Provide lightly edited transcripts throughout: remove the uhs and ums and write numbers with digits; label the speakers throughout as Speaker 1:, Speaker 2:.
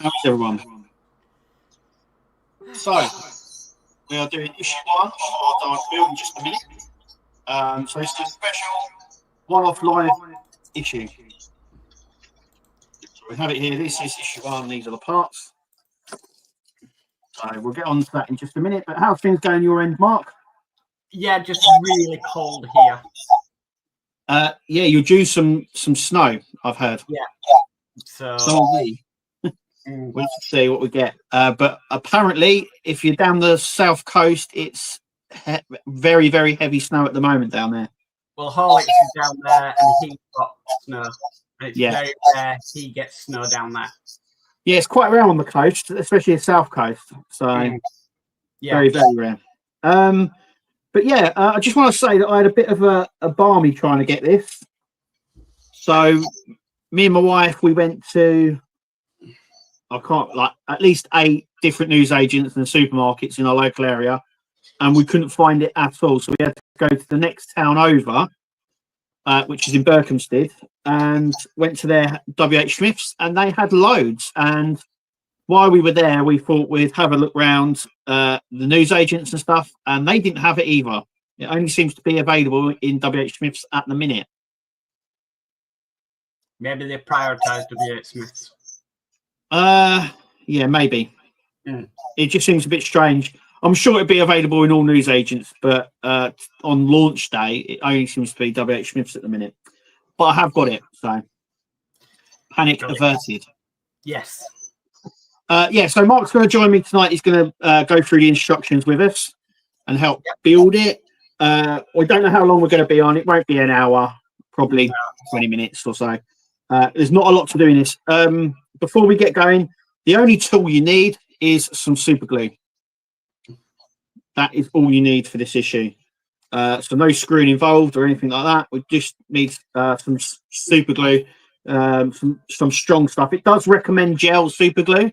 Speaker 1: How's everyone? So, we are doing issue 1 of our Dalek build in just a minute. So, it's a special one-off live issue. We have it here. This is issue 1. These are the parts. So, we'll get on to that in just a minute. But how's things going your end, Mark?
Speaker 2: Yeah, just really cold here.
Speaker 1: Yeah, you're due some snow, I've heard.
Speaker 2: Yeah. So
Speaker 1: are we. We'll see what we get. But apparently, if you're down the south coast, it's very, very heavy snow at the moment down there.
Speaker 2: Well, Horlicks is down there and he's got snow. And it's very rare he gets snow down there. Yeah,
Speaker 1: it's quite rare on the coast, especially the south coast. So very, very rare. But yeah, I just want to say that I had a bit of a balmy trying to get this. So me and my wife, we went to at least 8 different newsagents and supermarkets in our local area, and we couldn't find it at all. So we had to go to the next town over, which is in Berkhamsted, and went to their WH Smiths, and they had loads. And while we were there, we thought we'd have a look round the newsagents and stuff, and they didn't have it either. It only seems to be available in WH Smiths at the minute.
Speaker 2: Maybe they prioritised WH Smiths.
Speaker 1: Yeah, maybe. It just seems a bit strange. I'm sure it'd be available in all newsagents, but on launch day, it only seems to be WH Smiths at the minute. But I have got it, so panic averted.
Speaker 2: Yes.
Speaker 1: Yeah, so Mark's going to join me tonight. He's going to go through the instructions with us and help build it. We don't know how long we're going to be on. It won't be an hour, probably 20 minutes or so. There's not a lot to do in this. Before we get going, the only tool you need is some super glue. That is all you need for this issue. So no screwing involved or anything like that. We just need some super glue, some strong stuff. It does recommend gel super glue.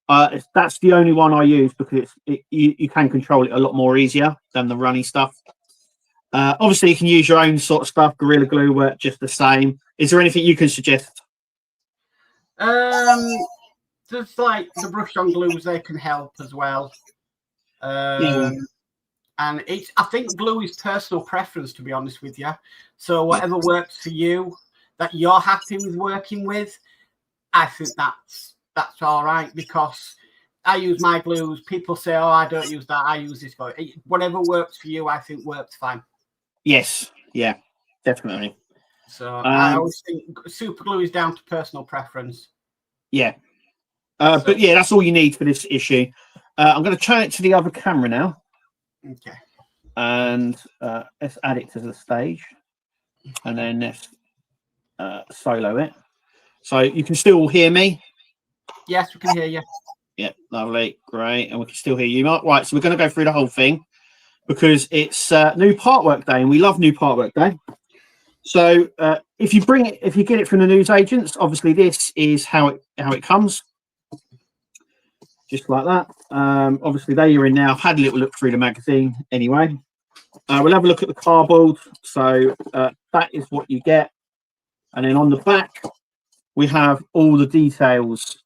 Speaker 1: That's the only one I use because you can control it a lot more easier than the runny stuff. Obviously, you can use your own sort of stuff. Gorilla Glue work just the same. Is there anything you can suggest?
Speaker 2: Just like the brush-on glues, they can help as well. And I think glue is personal preference, to be honest with you. So whatever works for you, that you're happy with working with, I think that's all right, because I use my glues. People say, oh, I don't use that. I use this. Whatever works for you, I think works fine.
Speaker 1: Yes. Yeah, definitely.
Speaker 2: So I always think super glue is down to personal preference.
Speaker 1: Yeah. But yeah, that's all you need for this issue. I'm going to turn it to the other camera now.
Speaker 2: Okay.
Speaker 1: And let's add it to the stage. And then let's solo it. So you can still hear me?
Speaker 2: Yes, we can hear you.
Speaker 1: Yeah, lovely. Great. And we can still hear you, Mark. Right, so we're going to go through the whole thing because it's new part work day, and we love new part work day. So if you get it from the newsagents, obviously this is how it comes. Just like that. Obviously, there you're in now. I've had a little look through the magazine anyway. We'll have a look at the cardboard. So that is what you get. And then on the back, we have all the details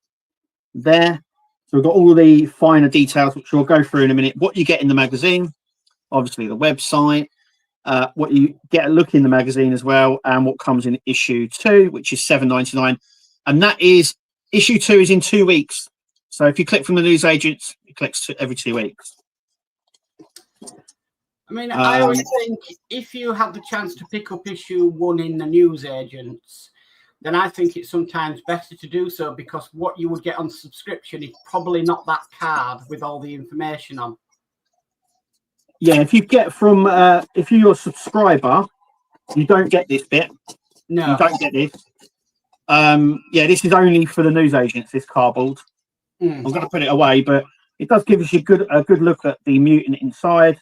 Speaker 1: there. So we've got all the finer details, which we'll go through in a minute. What you get in the magazine, obviously the website, what you get a look in the magazine as well, and what comes in issue 2, which is $7.99. And that is, issue 2 is in 2 weeks. So if you click from the newsagents, it clicks every 2 weeks.
Speaker 2: I mean, I always think if you have the chance to pick up issue 1 in the newsagents, then I think it's sometimes better to do so, because what you would get on subscription is probably not that card with all the information on.
Speaker 1: Yeah, if you get from, if you're a subscriber, you don't get this bit.
Speaker 2: No.
Speaker 1: You don't get this. Yeah, this is only for the newsagents, this cardboard. I'm going to put it away, but it does give us a good look at the mutant inside,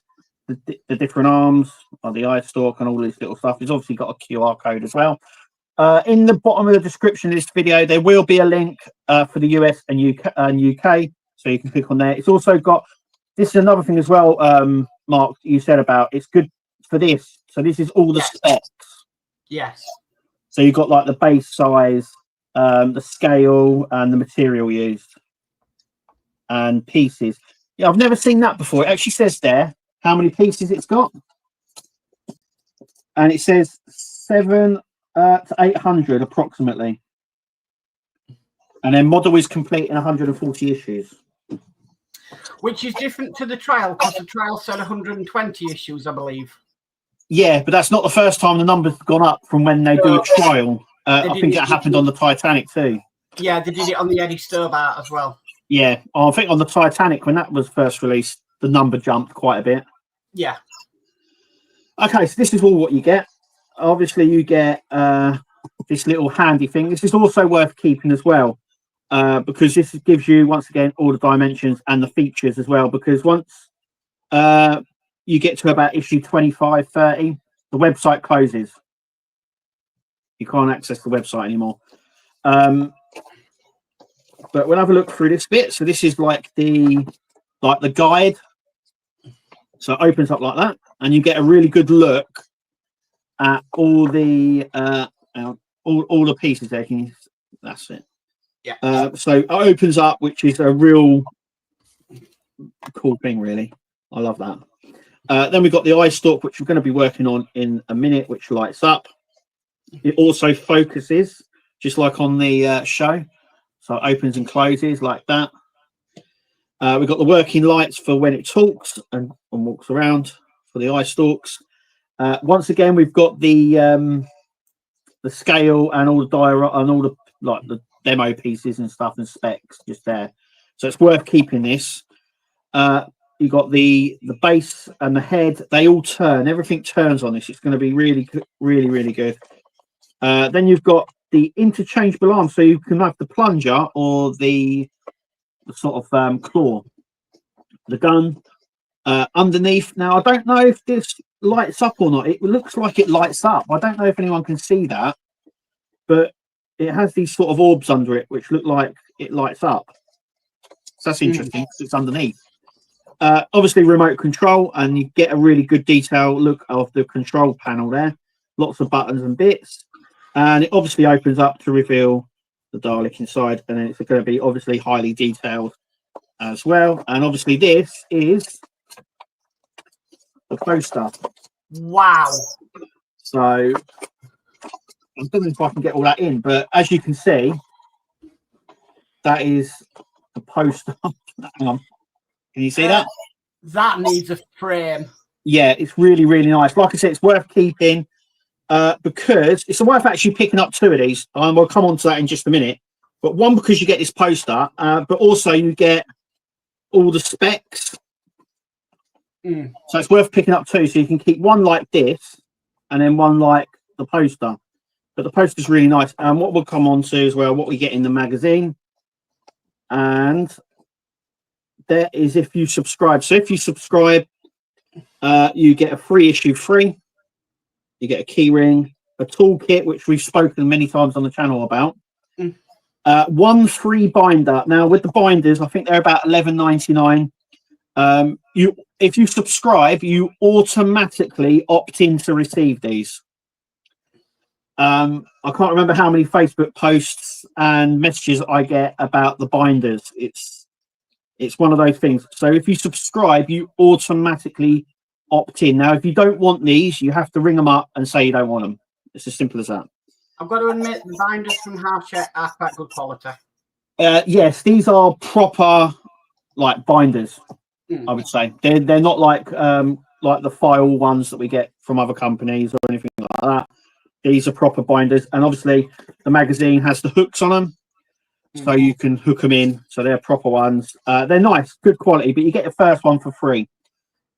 Speaker 1: the different arms, the eye stalk, and all this little stuff. It's obviously got a QR code as well. In the bottom of the description of this video, there will be a link for the US and UK, so you can click on there. It's also got, this is another thing as well, Mark, you said about, it's good for this. So this is all the specs.
Speaker 2: Yes.
Speaker 1: So you've got like the base size, the scale, and the material used. and pieces. Yeah, I've never seen that before. It actually says there how many pieces it's got, and it says 700 to 800 approximately. And then model is complete in 140 issues.
Speaker 2: Which is different to the trial, because the trial said 120 issues, I believe.
Speaker 1: Yeah, but that's not the first time the number's gone up from when they do a trial. I think it happened on the Titanic too.
Speaker 2: Yeah, they did it on the Eddie Stobart as well.
Speaker 1: Yeah, I think on the Titanic, when that was first released, the number jumped quite a bit.
Speaker 2: Yeah.
Speaker 1: Okay, so this is all what you get. Obviously, you get this little handy thing. This is also worth keeping as well, because this gives you, once again, all the dimensions and the features as well, because once you get to about issue 25, 30, the website closes. You can't access the website anymore. But we'll have a look through this bit. So this is like the guide. So it opens up like that, and you get a really good look at all the all the pieces there. That's it.
Speaker 2: Yeah.
Speaker 1: So it opens up, which is a real cool thing, really. I love that. Then we've got the eye stalk, which we're going to be working on in a minute, which lights up. It also focuses, just like on the show. So it opens and closes like that. We've got the working lights for when it talks and walks around for the eye stalks. Once again, we've got the scale and all the and all the demo pieces and stuff and specs just there. So it's worth keeping this. You've got the base and the head. They all turn. Everything turns on this. It's going to be really, really good. Then you've got the interchangeable arm, so you can have the plunger or the sort of claw. The gun underneath. Now, I don't know if this lights up or not. It looks like it lights up. I don't know if anyone can see that, but it has these sort of orbs under it, which look like it lights up. So that's interesting. It's underneath. Obviously, remote control, and you get a really good detail look of the control panel there. Lots of buttons and bits. And it obviously opens up to reveal the Dalek inside, and then it's going to be obviously highly detailed as well. And obviously this is the poster.
Speaker 2: Wow.
Speaker 1: So I don't know if I can get all that in, but as you can see, that is the poster. Hang on. Can you see that?
Speaker 2: That needs a frame.
Speaker 1: Yeah, it's really, really nice. Like I said, it's worth keeping. Because it's worth actually picking up two of these. We'll come on to that in just a minute. But one, because you get this poster, but also you get all the specs. So it's worth picking up two. So you can keep one like this and then one like the poster. But the poster's really nice. And what we'll come on to as well, what we get in the magazine. And there is if you subscribe. So if you subscribe, you get a free issue free. You get a key ring, a toolkit, which we've spoken many times on the channel about. One free binder. Now, with the binders, I think they're about $11.99. If you subscribe, you automatically opt in to receive these. I can't remember how many Facebook posts and messages I get about the binders. It's one of those things. So if you subscribe, you automatically opt in. Now, if you don't want these, you have to ring them up and say you don't want them. It's as simple as that.
Speaker 2: I've got to admit, the binders from Hachette are quite good quality.
Speaker 1: Yes, these are proper like binders. I would say they're not like the file ones that we get from other companies or anything like that. These are proper binders, and obviously the magazine has the hooks on them, so you can hook them in. So they're proper ones. They're nice, good quality, but you get the first one for free.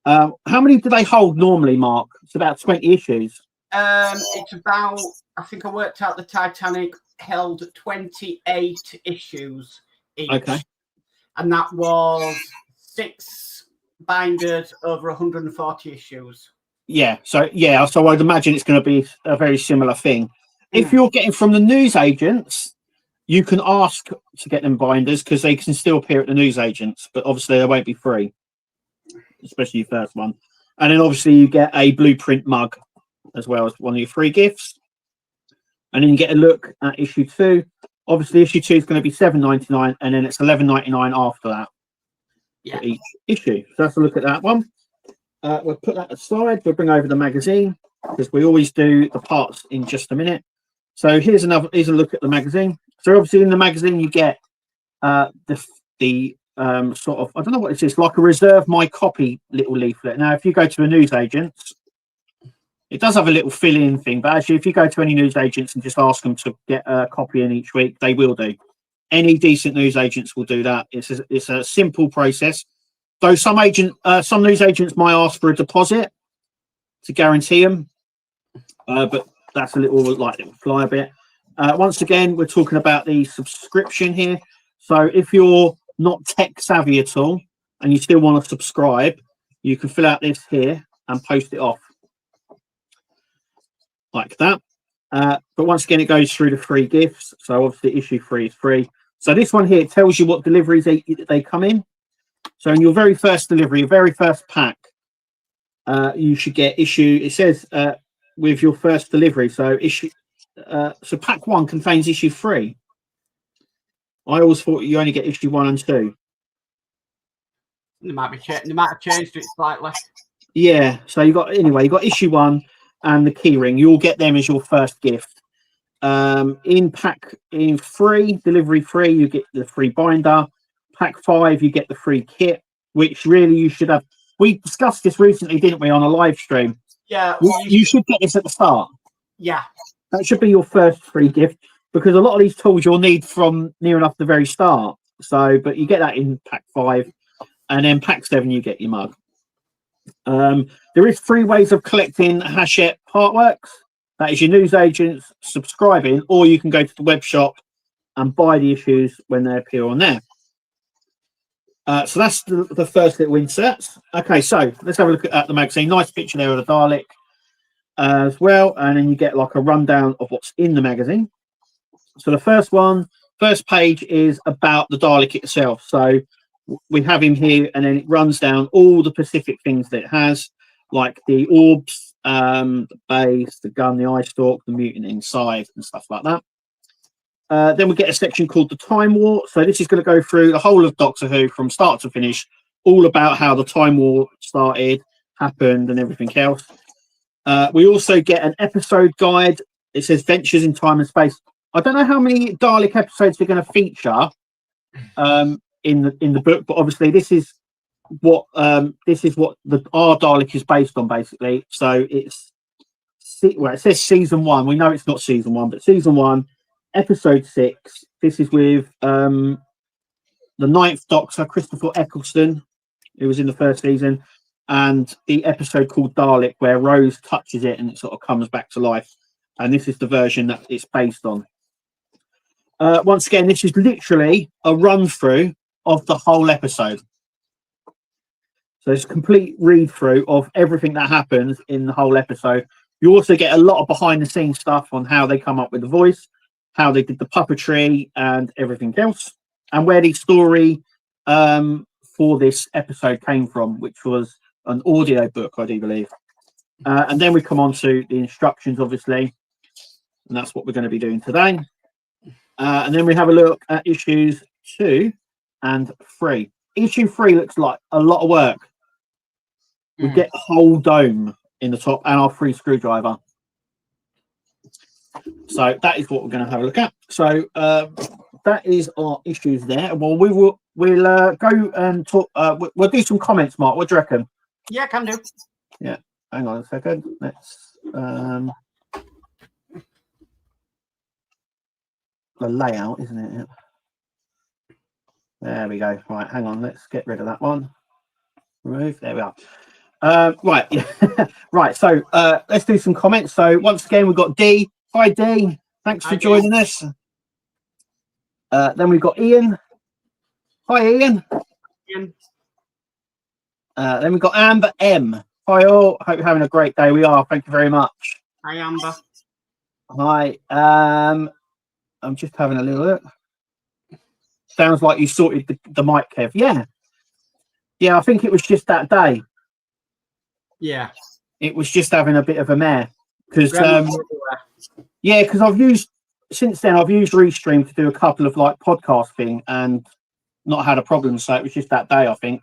Speaker 1: How many do they hold normally, Mark? It's about 20 issues.
Speaker 2: It's about, I think I worked out the Titanic held 28 issues each. Okay. And that was 6 binders over 140 issues. Yeah, so I'd imagine it's going to be a very similar thing. If you're getting from the newsagents, you can ask to get them binders because they can still appear at the newsagents, but obviously they won't be free. Especially your first one. And then obviously you get a blueprint mug as well as one of your free gifts. And then you get a look at issue 2. Obviously issue 2 is going to be $7.99 and then it's $11.99 after that. Yeah.
Speaker 1: for each issue. So let's look at that one. We'll put that aside. We'll bring over the magazine because we always do the parts in just a minute. So here's a look at the magazine. So obviously in the magazine you get the sort of, I don't know what it is, like a reserve my copy little leaflet. Now, if you go to a newsagent, it does have a little fill-in thing, but actually, if you go to any newsagents and just ask them to get a copy in each week, they will do. Any decent newsagents will do that. It's a simple process. Though some newsagents might ask for a deposit to guarantee them, but that's a little fly a bit. Once again, we're talking about the subscription here. So if you're not tech savvy at all and you still want to subscribe, you can fill out this here and post it off like that. But once again, it goes through the free gifts. So obviously issue 3 is free. So this one here tells you what deliveries they come in. So in your very first delivery, your very first pack, you should get issue. It says with your first delivery. So so pack 1 contains issue 3. I always thought you only get issue 1 and 2.
Speaker 2: They might have changed it slightly. Yeah.
Speaker 1: So you got issue 1 and the key ring. You'll get them as your first gift. In 3, delivery 3, you get the free binder. Pack 5, you get the free kit, which really you should have. We discussed this recently, didn't we, on a live stream?
Speaker 2: Yeah.
Speaker 1: You should get this at the start.
Speaker 2: Yeah.
Speaker 1: That should be your first free gift, because a lot of these tools you'll need from near enough the very start. So, but you get that in pack 5, and then pack 7 you get your mug. There is 3 ways of collecting Hachette Partworks. That is your newsagents subscribing, or you can go to the web shop and buy the issues when they appear on there. So that's the first little inserts. Okay, so let's have a look at the magazine. Nice picture there of the Dalek as well, and then you get like a rundown of what's in the magazine. So the first page is about the Dalek itself. So we have him here, and then it runs down all the specific things that it has, like the orbs, the base, the gun, the eye stalk, the mutant inside, and stuff like that. Then we get a section called the Time War. So this is going to go through the whole of Doctor Who from start to finish, all about how the Time War started, happened, and everything else. We also get an episode guide. It says Ventures in Time and Space. I don't know how many Dalek episodes they're going to feature in the book, but obviously this is what our Dalek is based on, basically. So it says season 1. We know it's not season 1, but season 1, episode 6. This is with the 9th Doctor, Christopher Eccleston, who was in the first season, and the episode called Dalek, where Rose touches it and it sort of comes back to life. And this is the version that it's based on. Once again, this is literally a run through of the whole episode. So it's a complete read through of everything that happens in the whole episode. You also get a lot of behind the scenes stuff on how they come up with the voice, how they did the puppetry and everything else, and where the story for this episode came from, which was an audio book, I do believe. And then we come on to the instructions, obviously, and that's what we're going to be doing today. And then we have a look at issues 2 and 3. Issue 3 looks like a lot of work. We get a whole dome in the top and our free screwdriver. So that is what we're going to have a look at. So that is our issues there. Well, we'll go and talk. We'll do some comments, Mark. What do you reckon?
Speaker 2: Yeah, can do.
Speaker 1: Yeah, hang on a second. Let's the layout, isn't it? There we go. Right, hang on. Let's get rid of that one. Remove. There we are. Right, yeah. Right. So let's do some comments. So once again, we've got D. Hi, D. Thanks for joining us. Then we've got Ian. Hi, Ian.
Speaker 2: Ian.
Speaker 1: Then we've got Amber M. Hi, all. Hope you're having a great day. We are. Thank you very much.
Speaker 2: Hi, Amber.
Speaker 1: Hi. I'm just having a little look. Sounds like you sorted the mic, Kev. Yeah. Yeah, I think it was just that day.
Speaker 2: Yeah.
Speaker 1: It was just having a bit of a mare. Because yeah, because I've used Restream to do a couple of like podcast thing and not had a problem. So it was just that day, I think.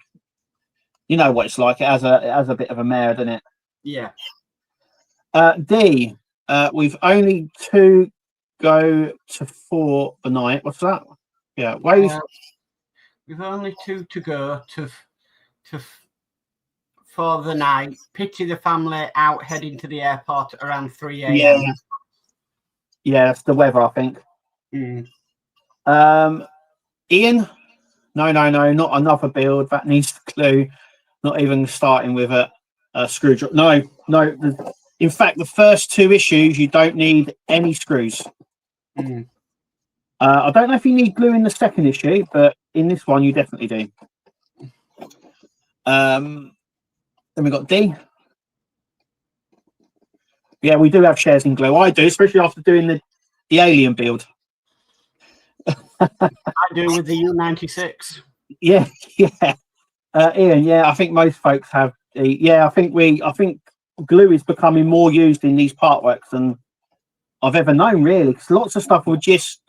Speaker 1: You know what it's like. It has a bit of a mare, doesn't it?
Speaker 2: Yeah.
Speaker 1: D. We've only 2 go to 4 a night. What's that? Yeah, wave.
Speaker 2: We've only 2 to go for the night. Pity the family out heading to the airport around 3 a.m.
Speaker 1: Yeah, that's the weather, I think. Ian. No, not another build. That needs glue. Not even starting with a screwdriver. No. In fact, the first 2 issues, you don't need any screws. I don't know if you need glue in the second issue, but in this one, you definitely do. Then we got D. Yeah, we do have shares in glue. I do, especially after doing the alien build.
Speaker 2: I do with the U96.
Speaker 1: Yeah. Ian, yeah, I think most folks have. I think glue is becoming more used in these part works than I've ever known, really. Because lots of stuff will just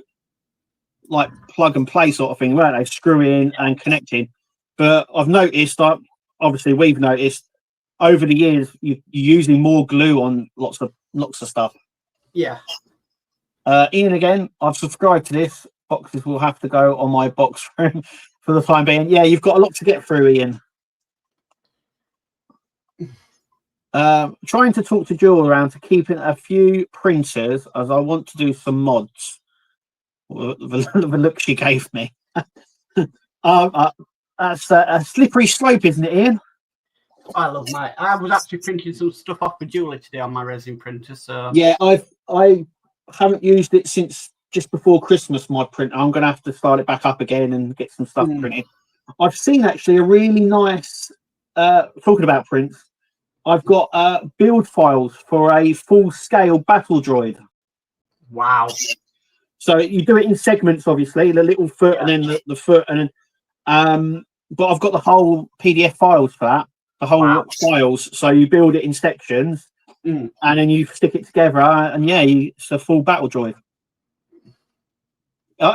Speaker 1: like plug and play sort of thing, weren't they? Screw in and connecting. But I've noticed, like, obviously we've noticed over the years, you're using more glue on lots of stuff.
Speaker 2: Yeah.
Speaker 1: Ian, again, I've subscribed to this. Boxes will have to go on my box room for the time being. Yeah, you've got a lot to get through, Ian. Trying to talk to Jewel around to keeping a few printers as I want to do some mods. The look she gave me. That's a slippery slope, isn't it, Ian?
Speaker 2: I love my. I was actually printing some stuff off for Julie today on my resin printer. So
Speaker 1: yeah, I haven't used it since just before Christmas. My printer. I'm going to have to start it back up again and get some stuff printed. I've seen actually a really nice. Talking about prints, I've got build files for a full-scale battle droid.
Speaker 2: Wow.
Speaker 1: So you do it in segments, obviously, the little foot and then the foot, and then, but I've got the whole PDF files for that, the whole files. So you build it in sections, and then you stick it together, and yeah, it's a full battle droid.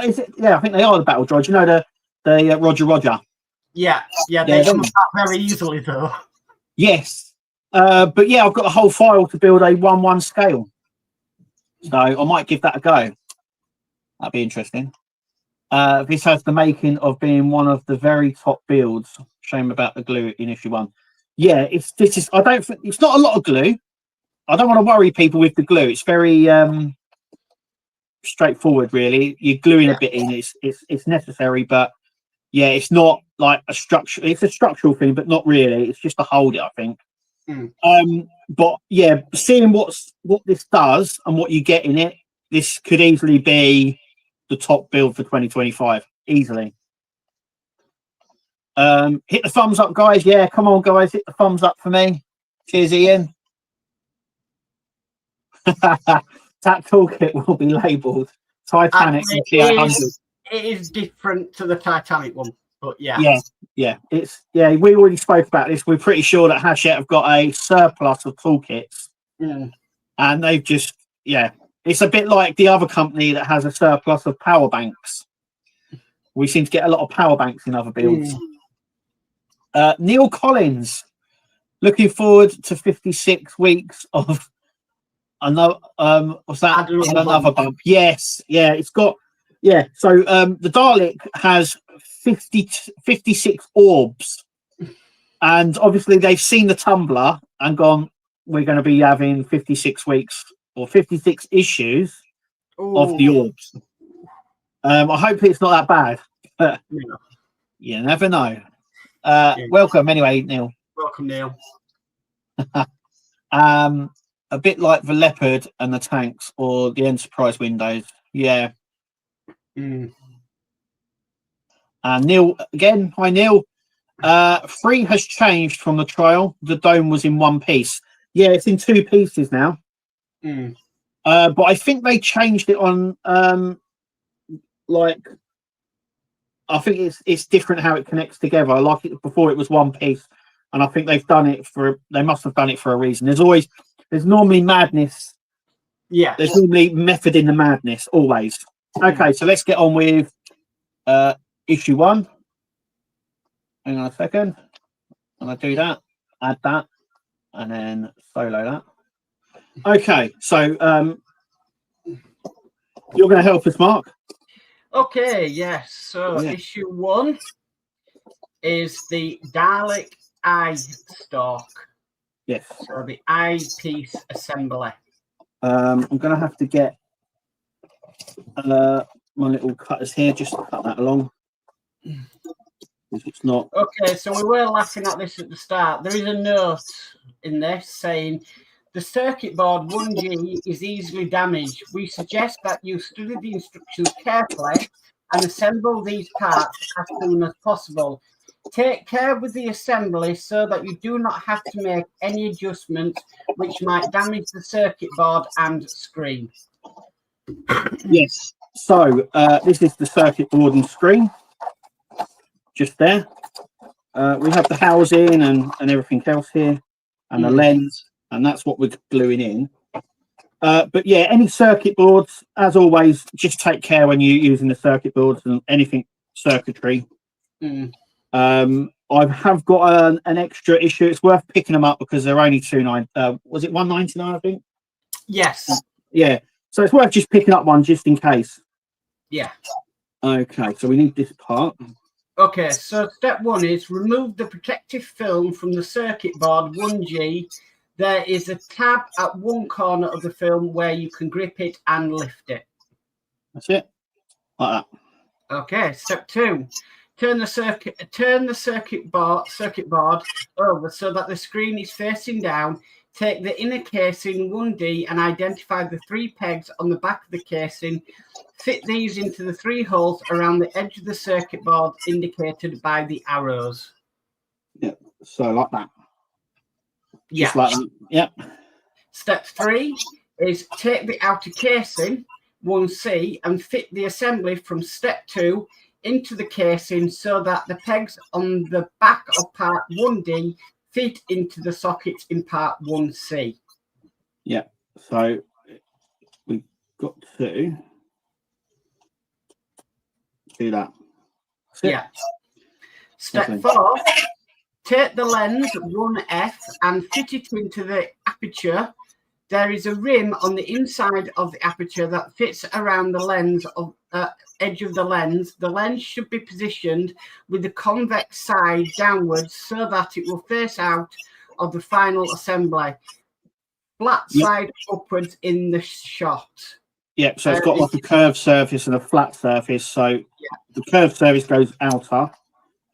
Speaker 1: Is it? Yeah, I think they are the battle droids. You know the Roger.
Speaker 2: Yeah, they come apart very easily though.
Speaker 1: Yes, but yeah, I've got a whole file to build a 1:1 scale, so I might give that a go. That'd be interesting. This has the making of being one of the very top builds. Shame about the glue in issue 1. Yeah, I don't think it's not a lot of glue. I don't want to worry people with the glue. It's very straightforward, really. You're gluing a bit in. It's necessary, but yeah, it's not like a structure. It's a structural thing, but not really. It's just to hold it, I think. But yeah, seeing what this does and what you get in it, this could easily be the top build for 2025. Easily. Hit the thumbs up, guys. Yeah, come on, guys. Hit the thumbs up for me. Cheers, Ian. That toolkit will be labelled Titanic and T800.
Speaker 2: It is different to the Titanic one, but yeah.
Speaker 1: We already spoke about this. We're pretty sure that Hachette have got a surplus of toolkits, and they've just it's a bit like the other company that has a surplus of power banks. We seem to get a lot of power banks in other builds. Neil Collins, looking forward to 56 weeks of another. What's that? Another bump. Yes, it's got. Yeah, so the Dalek has 56 orbs, and obviously they've seen the tumbler and gone, we're going to be having 56 weeks or 56 issues of the orbs. I hope it's not that bad, but you never know. Welcome anyway, Neil.
Speaker 2: Welcome, Neil.
Speaker 1: A bit like the Leopard and the tanks or the Enterprise windows. Yeah. Neil again. Hi, Neil. 3 has changed from the trial. The dome was in 1 piece. Yeah, it's in 2 pieces now. But I think they changed it on like I think it's different how it connects together. Like it before, it was 1 piece, and I think they've done it they must have done it for a reason. There's normally madness. Yeah, there's normally method in the madness always. Okay, so let's get on with issue 1. Hang on a second. And I do that, add that, and then solo that. Okay, so you're going to help us, Mark.
Speaker 2: Okay, yes. So issue 1 is the Dalek eye stalk.
Speaker 1: Yes.
Speaker 2: So the eyepiece assembly.
Speaker 1: I'm going to have to get my little cutters here just to cut that along. It's not.
Speaker 2: Okay, so we were laughing at this at the start. There is a note in this saying the circuit board 1G is easily damaged. We suggest that you study the instructions carefully and assemble these parts as soon as possible. Take care with the assembly so that you do not have to make any adjustments which might damage the circuit board and screen.
Speaker 1: Yes. So this is the circuit board and screen. Just there. We have the housing and everything else here, and the lens, and that's what we're gluing in. But yeah, any circuit boards, as always, just take care when you're using the circuit boards and anything circuitry. I have got an extra issue. It's worth picking them up because they're only $2.99. Was it $1.99? I think.
Speaker 2: Yes.
Speaker 1: Yeah. So it's worth just picking up one just in case.
Speaker 2: Yeah.
Speaker 1: Okay. So we need this part.
Speaker 2: Okay. So step 1 is remove the protective film from the circuit board 1G. There is a tab at one corner of the film where you can grip it and lift it.
Speaker 1: That's it. Like that.
Speaker 2: Okay. Step 2. Turn the circuit board over so that the screen is facing down. Take the inner casing 1D and identify the 3 pegs on the back of the casing. Fit these into the 3 holes around the edge of the circuit board indicated by the arrows.
Speaker 1: Yep. So like that.
Speaker 2: Yeah.
Speaker 1: Just like that. Yep.
Speaker 2: Step 3 is take the outer casing 1C and fit the assembly from step 2 into the casing so that the pegs on the back of part 1D fit into the sockets in part 1C.
Speaker 1: Yeah, so we've got to do that.
Speaker 2: Yeah. Step 4, take the lens 1F and fit it into the aperture. There is a rim on the inside of the aperture that fits around the lens of edge of the lens. The lens should be positioned with the convex side downwards so that it will face out of the final assembly. Flat side upwards in the shot.
Speaker 1: Yep, so it's got like a curved surface and a flat surface. So the curved surface goes outer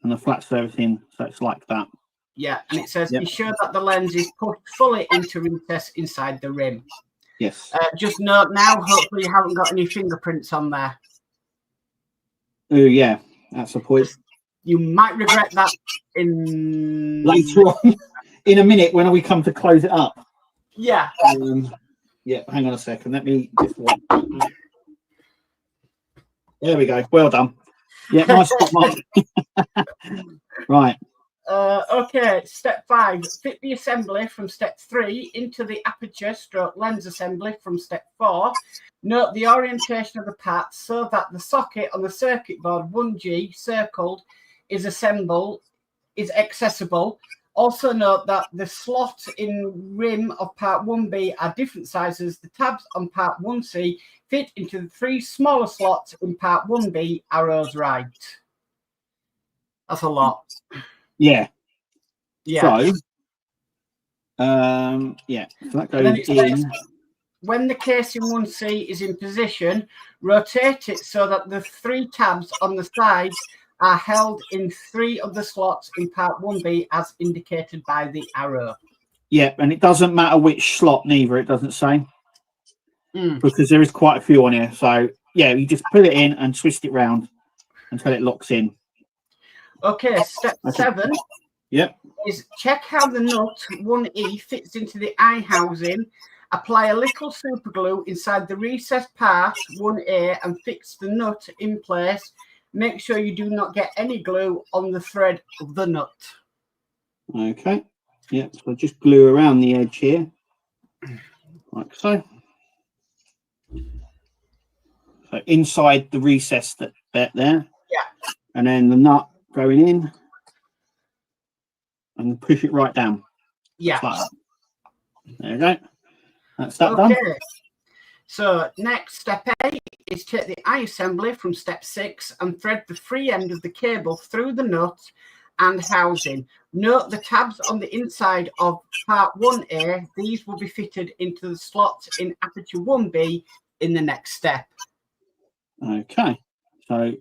Speaker 1: and the flat surface in. So it's like that.
Speaker 2: Yeah, and it says be sure that the lens is put fully into recess inside the rim.
Speaker 1: Yes.
Speaker 2: Just note now, hopefully you haven't got any fingerprints on there.
Speaker 1: Oh yeah, that's a point.
Speaker 2: You might regret that in
Speaker 1: later on in a minute when we come to close it up.
Speaker 2: Yeah.
Speaker 1: Yeah, hang on a second. Let me just there we go. Well done. Yeah, nice spot, Mark. Right.
Speaker 2: Okay, step 5. Fit the assembly from step 3 into the aperture stroke lens assembly from step 4. Note the orientation of the parts so that the socket on the circuit board 1G circled is accessible. Also note that the slot in rim of part 1B are different sizes. The tabs on part 1C fit into the 3 smaller slots in part 1B, arrows right. That's a lot.
Speaker 1: Yeah.
Speaker 2: Yeah.
Speaker 1: So, yeah, so that goes in.
Speaker 2: When the casing 1C is in position, rotate it so that the 3 tabs on the sides are held in 3 of the slots in part 1B as indicated by the arrow.
Speaker 1: Yeah, and it doesn't matter which slot neither, it doesn't say. Because there is quite a few on here. So, yeah, you just put it in and twist it round until it locks in.
Speaker 2: Okay, step 7 is check how the nut 1E fits into the eye housing. Apply a little super glue inside the recessed part 1A and fix the nut in place. Make sure you do not get any glue on the thread of the nut.
Speaker 1: Okay. Yeah, so just glue around the edge here, like so. So inside the recessed bit there.
Speaker 2: Yeah.
Speaker 1: And then the nut going in. and push it right down.
Speaker 2: Yeah.
Speaker 1: Like that. There we go. That's that done.
Speaker 2: So next, step 8 is take the eye assembly from step 6 and thread the free end of the cable through the nut and housing. Note the tabs on the inside of part 1A. These will be fitted into the slots in aperture 1B in the next step.
Speaker 1: Okay. So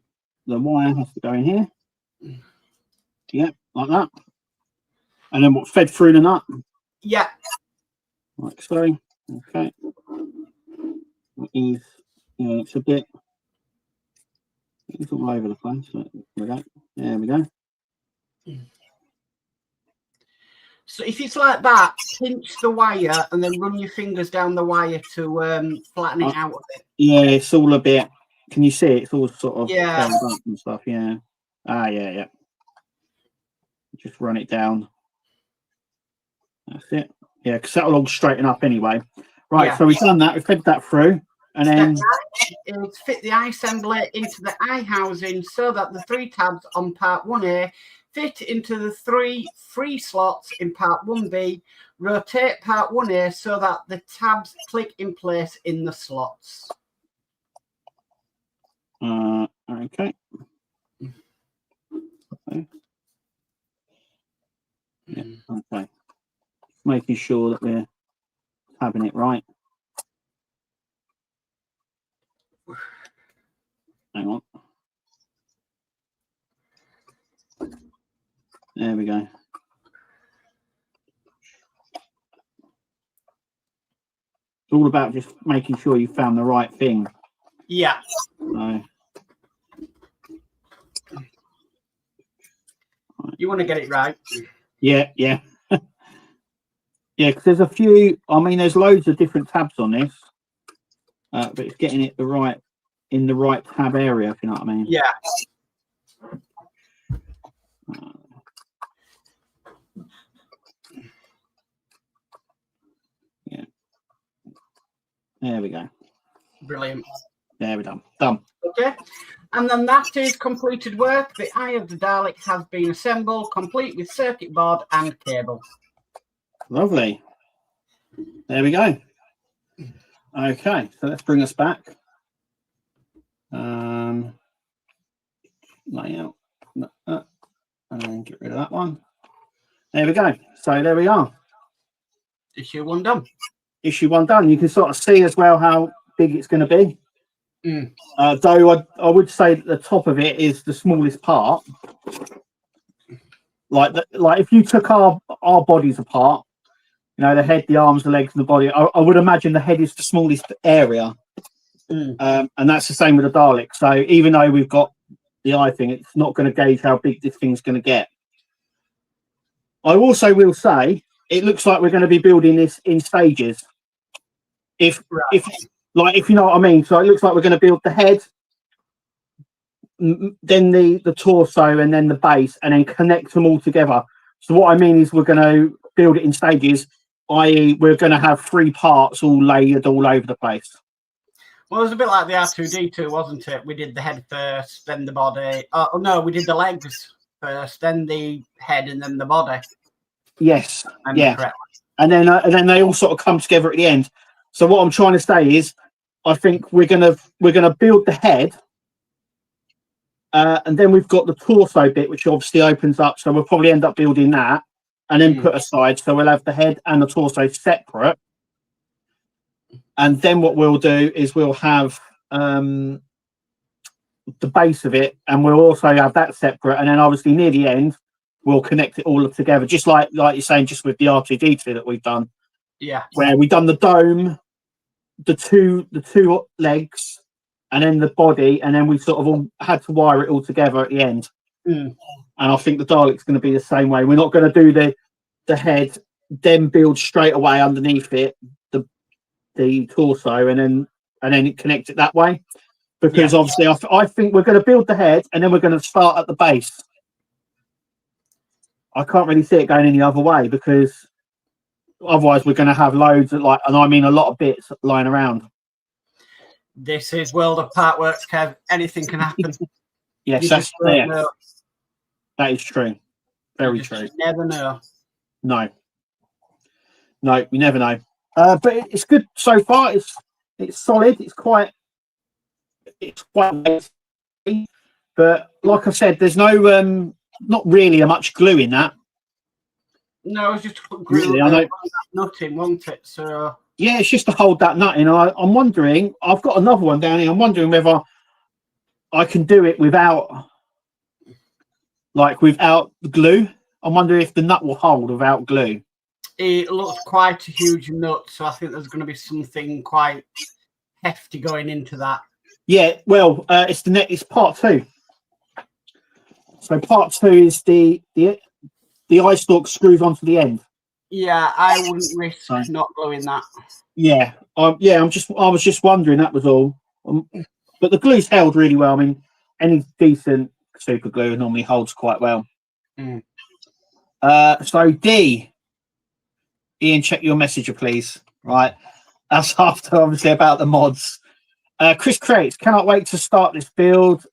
Speaker 1: the wire has to go in here. Yeah, like that. And then what, fed through the nut?
Speaker 2: Yeah.
Speaker 1: Like so. Okay. It's a bit, it's all over the place. So there we go. There we go.
Speaker 2: So if it's like that, pinch the wire and then run your fingers down the wire to flatten it out a bit.
Speaker 1: Yeah, it's all a bit. Can you see it? It's all sort of
Speaker 2: yeah
Speaker 1: and stuff. Yeah. Yeah. Just run it down. That's it. Yeah, because that'll all straighten up anyway. Right. Yeah. So we've done that. We've fed that through, and then
Speaker 2: is fit the eye assembly into the eye housing so that the 3 tabs on part 1A fit into the 3 free slots in part 1B. Rotate part 1A so that the tabs click in place in the slots.
Speaker 1: Okay. Yeah, okay. Making sure that we're having it right. Hang on. There we go. It's all about just making sure you found the right thing.
Speaker 2: Yeah. You want to get it right.
Speaker 1: Yeah. Yeah, because there's a few, I mean, there's loads of different tabs on this, but it's getting it in the right tab area, if you know what I mean.
Speaker 2: Yeah.
Speaker 1: Yeah. There we go.
Speaker 2: Brilliant.
Speaker 1: There we go. Done.
Speaker 2: Okay. And then that is completed work. The eye of the Dalek has been assembled, complete with circuit board and cable.
Speaker 1: Lovely. There we go. Okay, so let's bring us back. Layout. And get rid of that one. There we go. So there we are.
Speaker 2: Issue 1 done.
Speaker 1: Issue 1 done. You can sort of see as well how big it's going to be. Though I would say that the top of it is the smallest part. Like if you took our bodies apart, you know, the head, the arms, the legs, and the body, I would imagine the head is the smallest area. And that's the same with the Dalek. So even though we've got the eye thing, it's not going to gauge how big this thing's going to get. I also will say it looks like we're going to be building this in stages. If you know what I mean. So it looks like we're going to build the head, then the torso, and then the base, and then connect them all together. So what I mean is we're going to build it in stages, i.e. we're going to have 3 parts all layered all over the place.
Speaker 2: Well, it was a bit like the R2-D2, wasn't it? We did the head first, then the body. Oh, no, we did the legs first, then the head, and then the body.
Speaker 1: Yes, yeah. And then they all sort of come together at the end. So what I'm trying to say is, I think we're gonna build the head, and then we've got the torso bit, which obviously opens up. So we'll probably end up building that, and then put aside. So we'll have the head and the torso separate, and then what we'll do is we'll have the base of it, and we'll also have that separate. And then obviously near the end, we'll connect it all together, just like you're saying, just with the R2-D2 that we've done.
Speaker 2: Yeah,
Speaker 1: where we've done the dome, the two legs, and then the body, and then we sort of all had to wire it all together at the end. And I think the Dalek's going to be the same way. We're not going to do the head, then build straight away underneath it the torso, and then connect it that way. Because obviously, I think we're going to build the head, and then we're going to start at the base. I can't really see it going any other way, because otherwise we're going to have loads of and I mean a lot of bits lying around.
Speaker 2: This is World of Partworks, Kev. Anything can happen.
Speaker 1: Yes, that is true. Very true.
Speaker 2: Never know.
Speaker 1: No, you never know. But it's good so far. It's solid. It's quite weighty. But like I said, there's no not really much glue in that.
Speaker 2: No, it's just to put
Speaker 1: Really, I know.
Speaker 2: Nut in, wasn't it? So
Speaker 1: yeah, it's just to hold that nut in. I'm wondering. I've got another one down here. I'm wondering whether I can do it without the glue. I'm wondering if the nut will hold without glue.
Speaker 2: It looks quite a huge nut, so I think there's going to be something quite hefty going into that.
Speaker 1: Yeah, well, it's part 2. So part 2 is the eye stalk screws onto the end.
Speaker 2: Yeah, I wouldn't risk not gluing that.
Speaker 1: Yeah, I was just wondering, that was all. But the glue's held really well. I mean, any decent super glue normally holds quite well.
Speaker 2: Mm.
Speaker 1: So D, Ian, check your messenger, please. Right, that's after obviously about the mods. Chris Crates, cannot wait to start this build.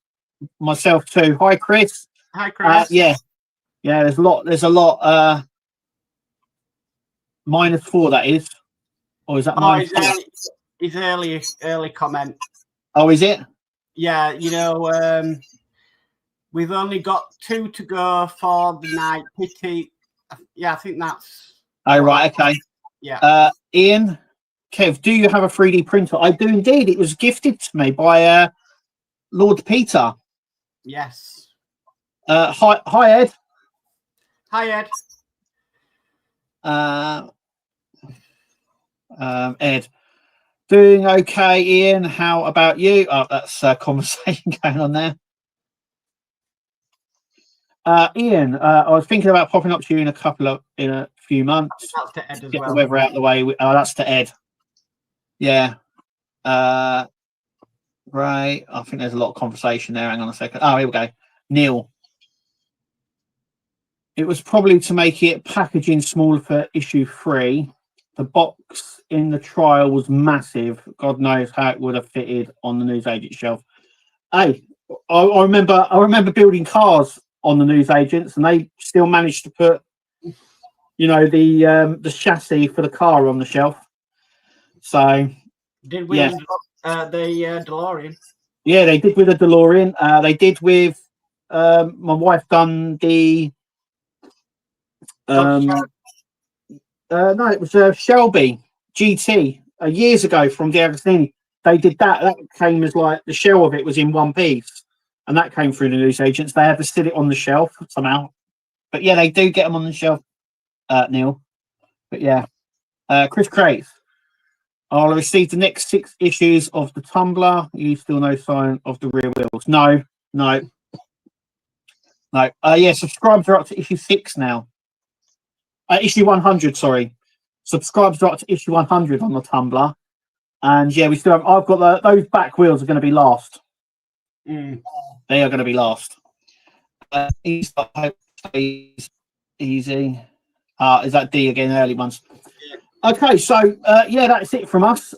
Speaker 1: Myself too. Hi, Chris.
Speaker 2: Hi, Chris.
Speaker 1: Yeah. There's a lot. -4, that is, or is that -4?
Speaker 2: His early comment.
Speaker 1: Oh, is it?
Speaker 2: Yeah, you know, we've only got 2 to go for the night. Pity. Yeah, I think that's.
Speaker 1: Oh, right. Okay.
Speaker 2: Yeah.
Speaker 1: Ian, Kev, do you have a 3D printer? I do indeed. It was gifted to me by Lord Peter.
Speaker 2: Yes.
Speaker 1: Hi, Ed.
Speaker 2: Hi, Ed.
Speaker 1: Ed, doing okay, Ian. How about you? Oh, that's a conversation going on there. Ian, I was thinking about popping up to you in a few months.
Speaker 2: That's to Ed as
Speaker 1: Get
Speaker 2: well.
Speaker 1: the weather out of the way. Oh, that's to Ed. Yeah. Right. I think there's a lot of conversation there. Hang on a second. Oh, here we go. Neil. It was probably to make it packaging smaller for issue 3. The box in the trial was massive. God knows how it would have fitted on the newsagent shelf. Hey, I remember building cars on the newsagents, and they still managed to put, the chassis for the car on the shelf. So
Speaker 2: did we? Yeah. The DeLorean.
Speaker 1: Yeah, they did with the DeLorean. They did with my wife done the. No, it was Shelby GT years ago from D'Agostini. They did that. That came as like the shell of it was in one piece, and that came through the newsagents. They had to sit it on the shelf somehow. But yeah, they do get them on the shelf, Neil. But yeah, Chris Crates. I'll receive the next 6 issues of the Tumblr. You still no sign of the rear wheels? No. Yeah, subscribers are up to issue 6 now. Issue 100, sorry. Subscribers are up to issue 100 on the Tumblr. And yeah, we still have. I've got those back wheels are going to be last.
Speaker 2: Mm.
Speaker 1: They are going to be last. Easy. Is that D again? Early ones. Yeah. Okay, so yeah, that's it from us.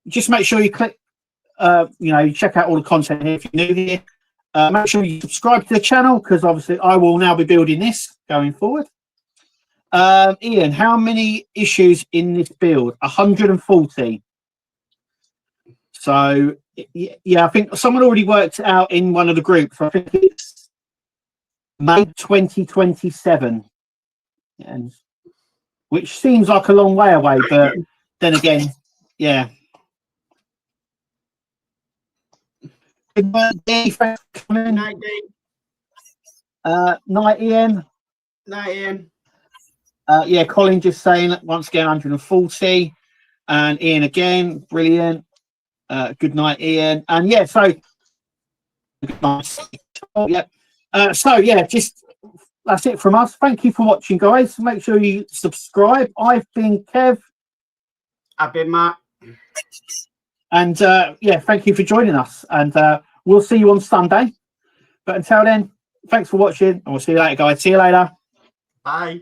Speaker 1: Just make sure you click. You check out all the content here if you're new here. Make sure you subscribe to the channel, because obviously I will now be building this going forward. Ian, how many issues in this build? 140. So yeah, I think someone already worked it out in one of the groups. I think it's May 2027, and which seems like a long way away, but then again, yeah. Night,
Speaker 2: Night,
Speaker 1: night, Ian.
Speaker 2: Night, Ian.
Speaker 1: Yeah, Colin just saying once again 140, and Ian again, brilliant. Good night, Ian. And yeah, so good night. Yeah. So yeah, just that's it from us. Thank you for watching, guys. Make sure you subscribe. I've been Kev.
Speaker 2: I've been Matt.
Speaker 1: And yeah, thank you for joining us. And we'll see you on Sunday. But until then, thanks for watching, and we'll see you later, guys. See you later.
Speaker 2: Bye.